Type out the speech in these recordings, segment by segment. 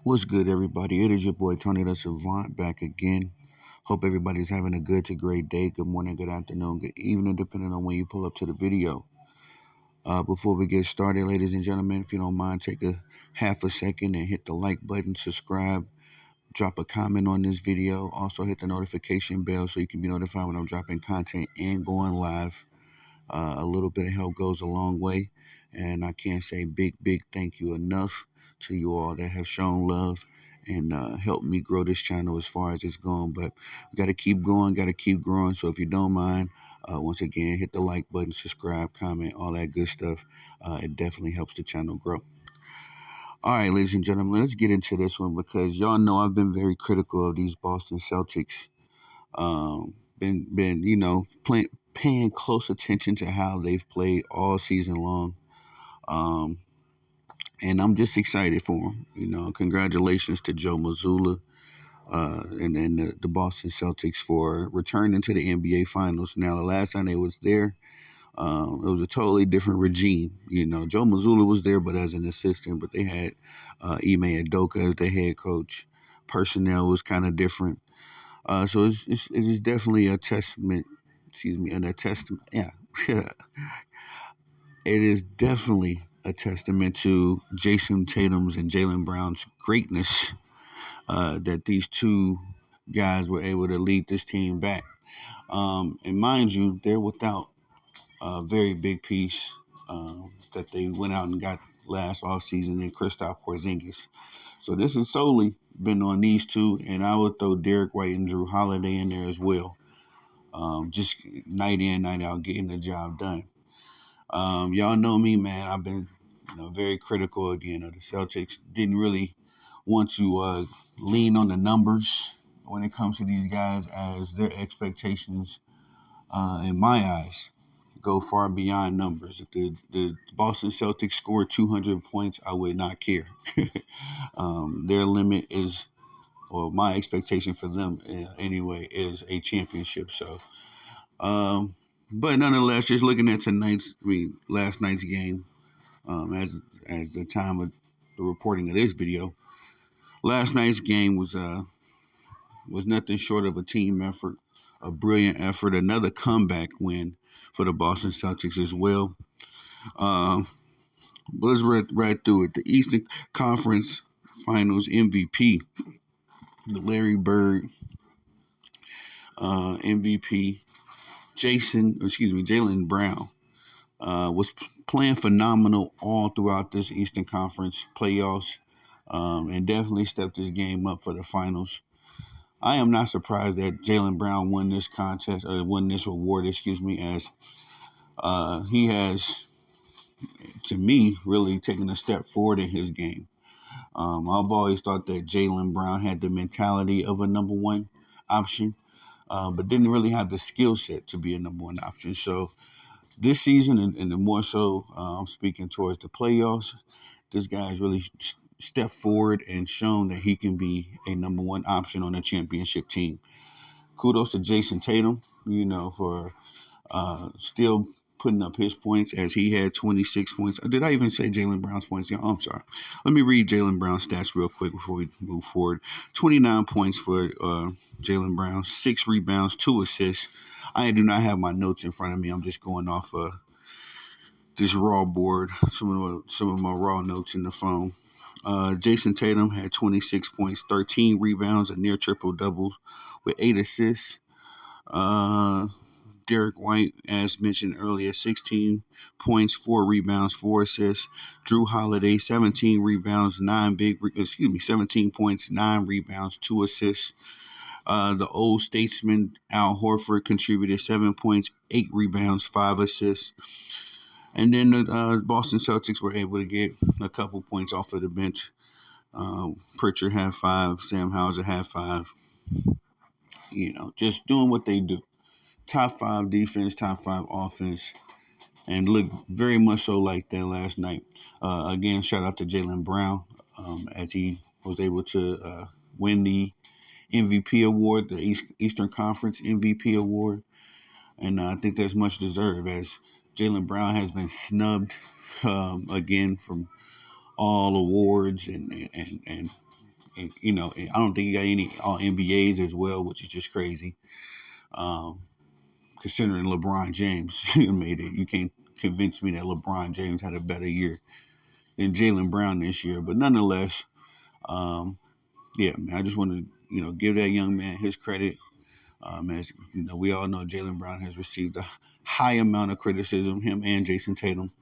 What's good, everybody? It is your boy Tony the Savant back again. Hope everybody's having a good to great day. Good morning, good afternoon, good evening, depending on when you pull up to the video. Before we get started, ladies and gentlemen, if you don't mind, take a half a second and hit the like button, subscribe, drop a comment on this video. Also, hit the notification bell so you can be notified when I'm dropping content and going live. A little bit of help goes a long way, and I can't say big thank you enough to you all that have shown love and helped me grow this channel as far as it's gone. But we got to keep going, got to keep growing. So if you don't mind, once again, hit the like button, subscribe, comment, all that good stuff. It definitely helps the channel grow. All right, ladies and gentlemen, let's get into this one because y'all know I've been very critical of these Boston Celtics. Been paying close attention to how they've played all season long. Um, and I'm just excited for them. Congratulations to Joe Mazzulla and the Boston Celtics for returning to the NBA Finals. Now, the last time they was there, it was a totally different regime. Joe Mazzulla was there, but as an assistant. But they had Ime Udoka as the head coach. Personnel was kind of different. So it is definitely a testament. Excuse me, a testament. Yeah, it is definitely a testament to Jason Tatum's and Jaylen Brown's greatness that these two guys were able to lead this team back. And mind you, they're without a very big piece that they went out and got last offseason in Kristaps Porzingis. So this has solely been on these two, and I would throw Derek White and Drew Holiday in there as well. Just night in, night out, getting the job done. Y'all know me, man. I've been, very critical again of the Celtics. Didn't really want to lean on the numbers when it comes to these guys, as their expectations, in my eyes, go far beyond numbers. If the Boston Celtics scored 200 points, I would not care. Their limit is, or my expectation for them anyway, is a championship. So, but nonetheless, just looking at last night's game, as the time of the reporting of this video, last night's game was nothing short of a team effort, a brilliant effort, another comeback win for the Boston Celtics as well. But let's right through it. The Eastern Conference Finals MVP, the Larry Bird MVP, Jaylen Brown, was playing phenomenal all throughout this Eastern Conference playoffs, and definitely stepped his game up for the finals. I am not surprised that Jaylen Brown won this award, as he has, to me, really taken a step forward in his game. I've always thought that Jaylen Brown had the mentality of a number one option, but didn't really have the skill set to be a number one option. So this season, and the more so, I'm speaking towards the playoffs, this guy has really stepped forward and shown that he can be a number one option on a championship team. Kudos to Jason Tatum, for still putting up his points, as he had 26 points. Did I even say Jaylen Brown's points? Yeah, I'm sorry. Let me read Jaylen Brown's stats real quick before we move forward. 29 points for Jaylen Brown, 6 rebounds, 2 assists. I do not have my notes in front of me. I'm just going off this raw board, some of my raw notes in the phone. Jason Tatum had 26 points, 13 rebounds, a near triple-double with 8 assists. Derek White, as mentioned earlier, 16 points, 4 rebounds, 4 assists. Drew Holiday, 17 rebounds, 17 points, 9 rebounds, 2 assists. The old statesman Al Horford contributed 7 points, 8 rebounds, 5 assists. And then the Boston Celtics were able to get a couple points off of the bench. Pritchard had 5, Sam Hauser had 5. Just doing what they do. Top 5 defense, top 5 offense, and looked very much so like that last night. Again, shout out to Jaylen Brown, as he was able to win the MVP award, the Eastern Conference MVP award. And I think that's much deserved, as Jaylen Brown has been snubbed again from all awards and and I don't think he got any All NBAs as well, which is just crazy. Um, Considering LeBron James made it, you can't convince me that LeBron James had a better year than Jaylen Brown this year. But nonetheless, um, yeah, man, I just want to give that young man his credit. As we all know, Jaylen Brown has received a high amount of criticism, him and Jason Tatum.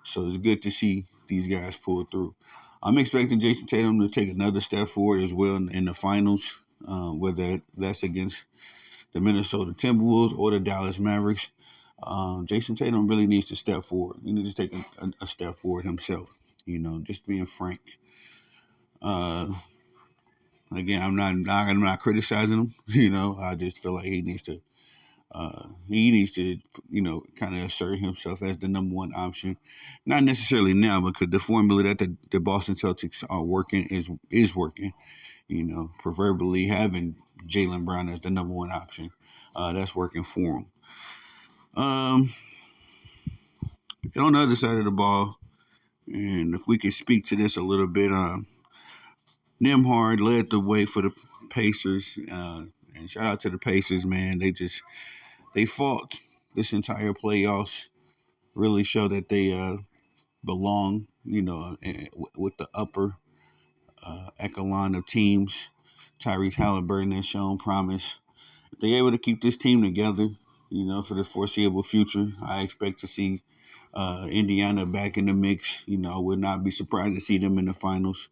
So it's good to see these guys pull through. I'm expecting Jason Tatum to take another step forward as well in the finals, whether that's against the Minnesota Timberwolves or the Dallas Mavericks. Jason Tatum really needs to step forward. He needs to take a step forward himself. Just being frank. Uh, Again, I'm not criticizing him. I just feel like he needs to kind of assert himself as the number one option. Not necessarily now, because the formula that the Boston Celtics are working is working. Proverbially having Jaylen Brown as the number one option, that's working for him. And on the other side of the ball, and if we could speak to this a little bit, Nembhard led the way for the Pacers, and shout out to the Pacers, man. They fought this entire playoffs. Really show that they belong, with the upper echelon of teams. Tyrese Halliburton has shown promise. If they're able to keep this team together, for the foreseeable future, I expect to see Indiana back in the mix. I would not be surprised to see them in the finals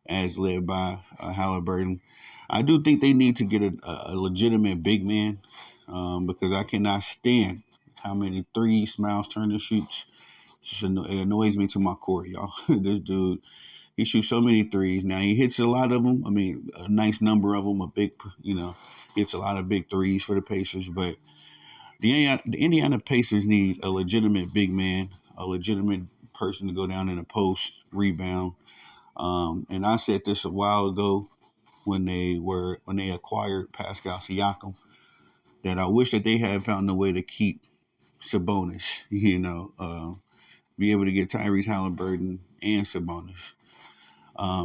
as led by Halliburton. I do think they need to get a legitimate big man because I cannot stand how many threes Miles Turner shoots. It annoys me to my core, y'all. This dude, he shoots so many threes. Now, he hits a lot of them. I mean, a nice number of them, hits a lot of big threes for the Pacers. But the Indiana Pacers need a legitimate big man, a legitimate person to go down in a post, rebound. And I said this a while ago when they acquired Pascal Siakam, that I wish that they had found a way to keep Sabonis, be able to get Tyrese Halliburton and Sabonis.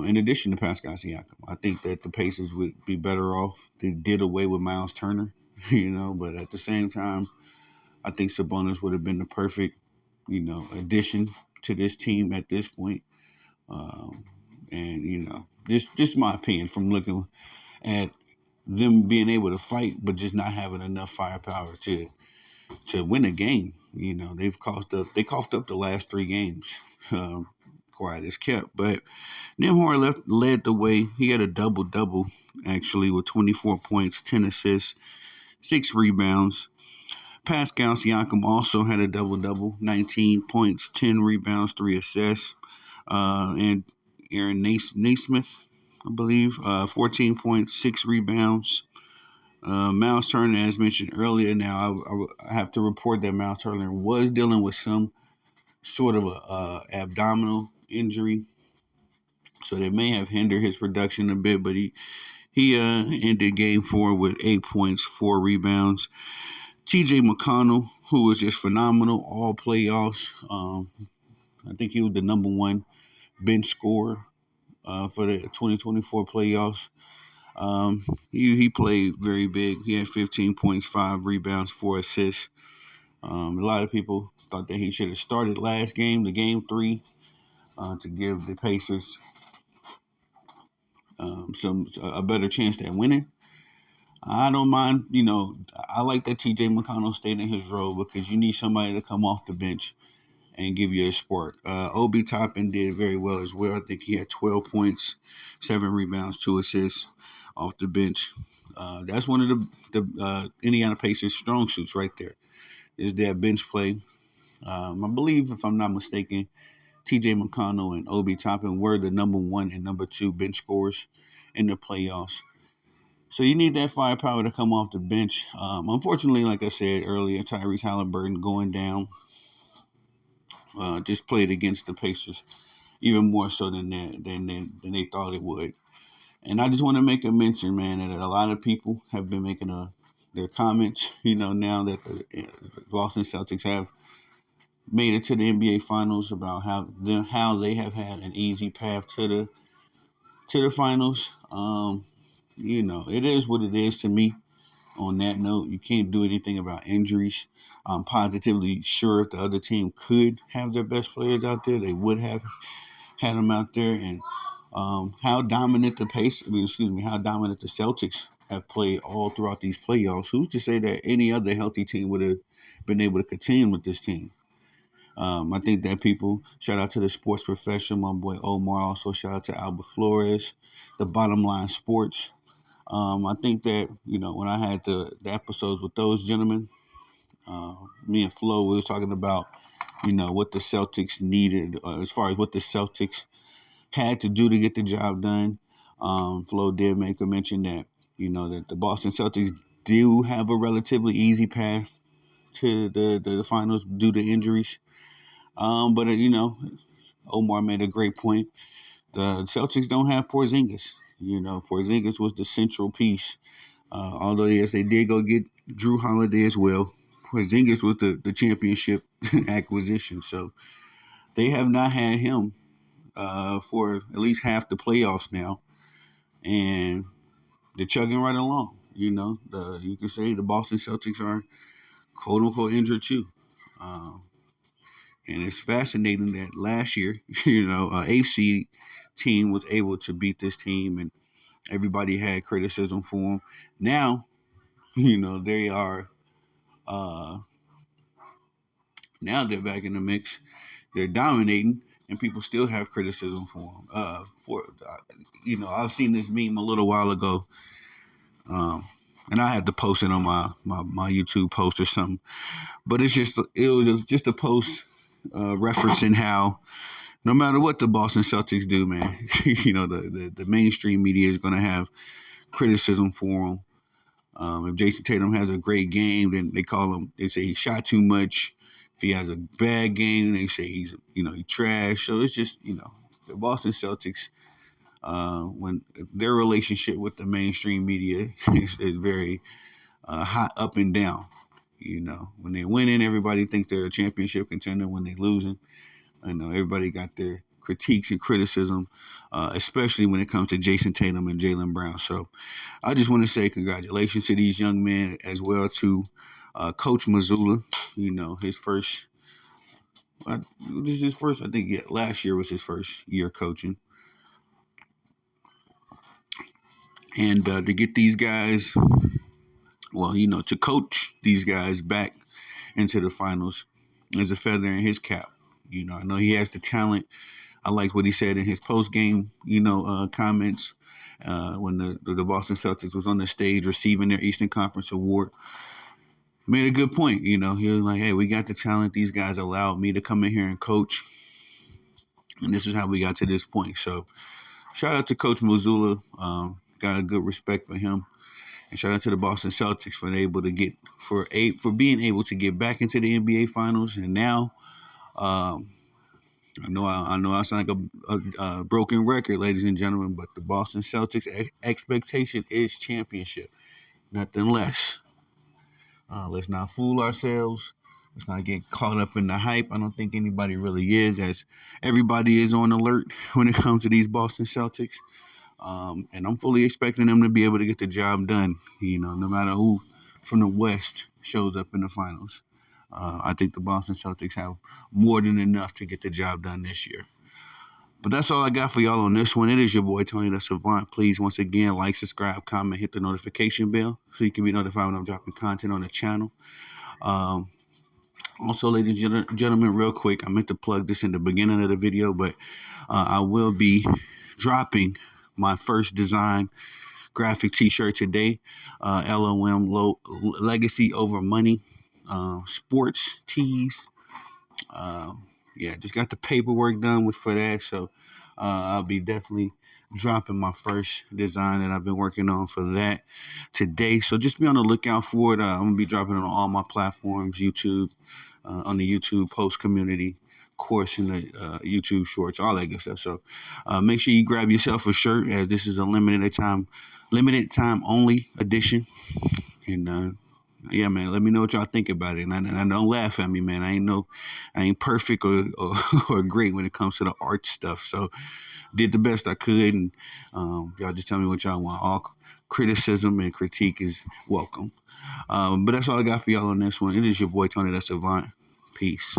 In addition to Pascal Siakam, I think that the Pacers would be better off. They did away with Miles Turner, but at the same time, I think Sabonis would have been the perfect, addition to this team at this point. Um, and just my opinion from looking at them being able to fight, but just not having enough firepower to win a game. They coughed up the last three games. Quiet as kept, but Nembhard led the way. He had a double double actually with 24 points, 10 assists, 6 rebounds. Pascal Siakam also had a double double, 19 points, 10 rebounds, 3 assists. And Aaron Naismith, I believe, 14 points, 6 rebounds. Miles Turner, as mentioned earlier, now I have to report that Miles Turner was dealing with some sort of a abdominal injury, so they may have hindered his production a bit. But he ended Game 4 with 8 points, 4 rebounds. T.J. McConnell, who was just phenomenal all playoffs. I think he was the number one bench scorer for the 2024 playoffs. He played very big. He had 15 points, 5 rebounds, 4 assists. A lot of people thought that he should have started last game, the Game 3, to give the Pacers a better chance at winning. I don't mind, I like that T.J. McConnell stayed in his role because you need somebody to come off the bench and give you a spark. Obi Toppin did very well as well. I think he had 12 points, 7 rebounds, 2 assists off the bench. That's one of the Indiana Pacers' strong suits right there, is their bench play. I believe, if I'm not mistaken, T.J. McConnell and Obi Toppin were the number 1 and number 2 bench scorers in the playoffs. So you need that firepower to come off the bench. Unfortunately, like I said earlier, Tyrese Halliburton going down just played against the Pacers even more so than they thought it would. And I just want to make a mention, man, that a lot of people have been making their comments, now that the Boston Celtics have made it to the NBA Finals, about how they have had an easy path to the finals. Um, it is what it is to me. On that note, you can't do anything about injuries. I'm positively sure if the other team could have their best players out there, they would have had them out there. And how dominant how dominant the Celtics have played all throughout these playoffs. Who's to say that any other healthy team would have been able to contend with this team? I think that people, shout out to the sports profession, my boy Omar, also shout out to Albert Flores, the Bottom Line Sports. I think that, when I had the episodes with those gentlemen, me and Flo, we was talking about, what the Celtics needed, as far as what the Celtics had to do to get the job done. Flo did make a mention that, that the Boston Celtics do have a relatively easy path to the finals due to injuries. But Omar made a great point. The Celtics don't have Porzingis. Porzingis was the central piece. Although, yes, they did go get Drew Holiday as well. Porzingis was the championship acquisition. So they have not had him for at least half the playoffs now. And they're chugging right along. You can say the Boston Celtics are quote unquote injured too. Um, and it's fascinating that last year, AC team was able to beat this team, and everybody had criticism for them. Now, they are. Uh, Now they're back in the mix. They're dominating, and people still have criticism for them. I've seen this meme a little while ago, and I had to post it on my YouTube post or something. But it was just a post referencing how no matter what the Boston Celtics do, man, the mainstream media is going to have criticism for them. If Jason Tatum has a great game, then they say he shot too much. If he has a bad game, they say he trash. So it's just, the Boston Celtics, when their relationship with the mainstream media is very hot up and down. When they're winning, everybody thinks they're a championship contender. When they're losing, I know everybody got their critiques and criticism, especially when it comes to Jason Tatum and Jaylen Brown. So I just want to say congratulations to these young men, as well to Coach Mazzulla. His first, this is his first, I think, yeah, last year was his first year coaching. And to get these guys, to coach these guys back into the finals is a feather in his cap. I know he has the talent. I like what he said in his post-game, comments when the Boston Celtics was on the stage receiving their Eastern Conference award. He made a good point. He was like, hey, we got the talent. These guys allowed me to come in here and coach. And this is how we got to this point. So shout out to Coach Mazzulla. Got a good respect for him. And shout out to the Boston Celtics for being able to get back into the NBA Finals. And now, I know I sound like a broken record, ladies and gentlemen, but the Boston Celtics expectation is championship, nothing less. Let's not fool ourselves. Let's not get caught up in the hype. I don't think anybody really is, as everybody is on alert when it comes to these Boston Celtics. And I'm fully expecting them to be able to get the job done, no matter who from the West shows up in the finals. I think the Boston Celtics have more than enough to get the job done this year. But that's all I got for y'all on this one. It is your boy, Tony the Savant. Please, once again, like, subscribe, comment, hit the notification bell so you can be notified when I'm dropping content on the channel. Also, ladies and gentlemen, real quick, I meant to plug this in the beginning of the video, but I will be dropping my first design graphic t-shirt today. LOM, Legacy Over Money. Sports tees. Just got the paperwork done for that, so I'll be definitely dropping my first design that I've been working on for that today. So just be on the lookout for it. I'm gonna be dropping it on all my platforms, YouTube, on the YouTube post community, of course, in the YouTube shorts, all that good stuff. So make sure you grab yourself a shirt, as this is a limited time only edition, and Yeah, man. Let me know what y'all think about it, and don't laugh at me, man. I ain't perfect or or great when it comes to the art stuff. So did the best I could, and y'all just tell me what y'all want. All criticism and critique is welcome. But that's all I got for y'all on this one. It is your boy Tony, that's Savant. Peace.